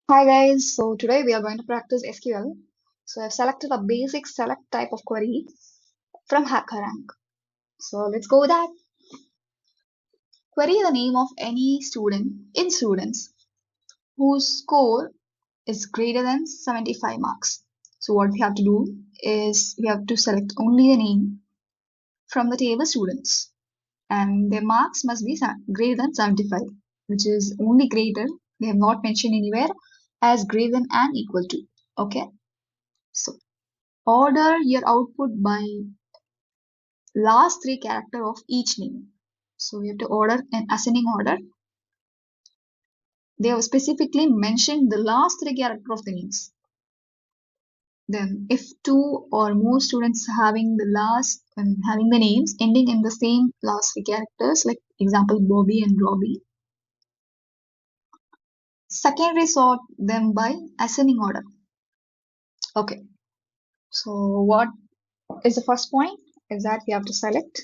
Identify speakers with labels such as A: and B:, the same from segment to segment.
A: Hi guys, so today we are going to practice SQL. So I've selected a basic select type of query from HackerRank. So let's go with that. Query the name of any student in students whose score is greater than 75 marks. So what we have to do is we have to select only the name from the table students and their marks must be greater than 75, which is only greater. They have not mentioned anywhere as greater than and equal to. Okay. So order your output by last three character of each name. So we have to order in ascending order. They have specifically mentioned the last three character of the names. Then if two or more students having having the names ending in the same last three characters, like example Bobby and Robbie, secondary sort them by ascending order. Okay. So what is the first point? Is that we have to select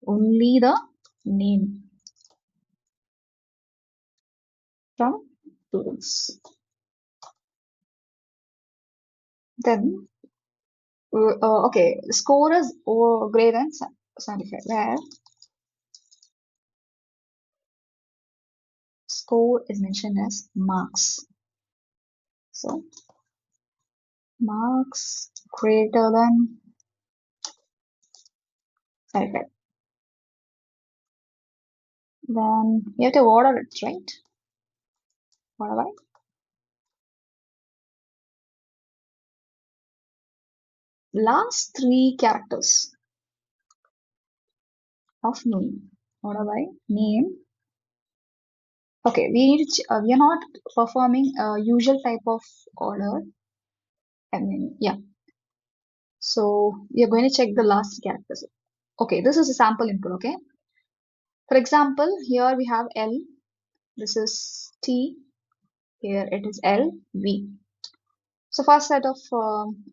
A: only the name from students. Then, okay, score is greater than 75, where score is mentioned as marks. So, marks greater than 75. Then you have to order it, right? Order by last three characters of name. Order by name. Okay, we are not performing a usual type of order. I mean, yeah. So we are going to check the last characters. Okay, this is a sample input. Okay. For example, here we have L. This is T. Here it is L, V. So first set of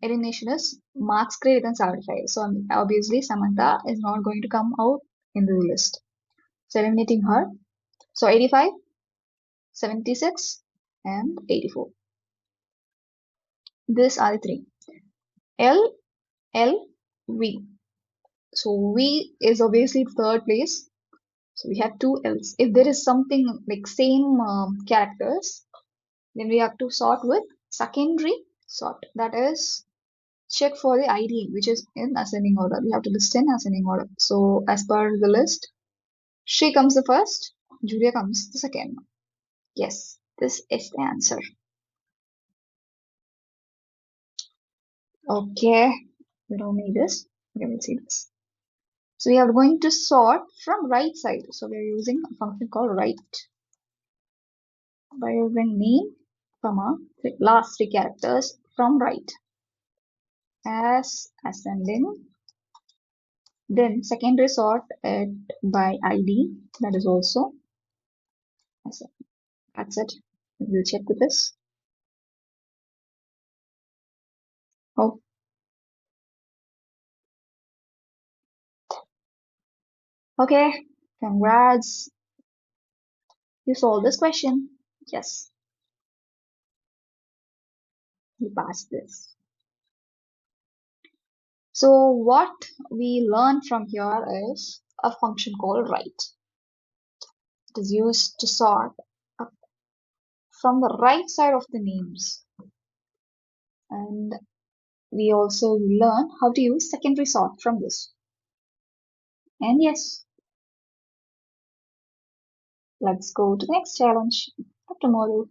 A: elimination is marks greater than 75. So obviously Samantha is not going to come out in the list. So eliminating her. So 85, 76, and 84. These are the three. L, L, V. So V is obviously third place. So we have two L's. If there is something like same characters, then we have to sort with secondary sort. That is, check for the ID, which is in ascending order. We have to list in ascending order. So as per the list, she comes the first, Julia comes the second. Yes, this is the answer. Okay, we don't need this. Okay, we'll see this. So we are going to sort from right side. So we are using a function called right by using name, comma, last three characters from right as ascending. Then secondary sort it by ID. That is also ascending. That's it. We'll check with this. Oh, okay. Congrats. You solved this question. Yes, you passed this. So what we learn from here is a function called right. It is used to sort from the right side of the names. And we also learn how to use secondary sort from this. And yes, let's go to the next challenge for tomorrow.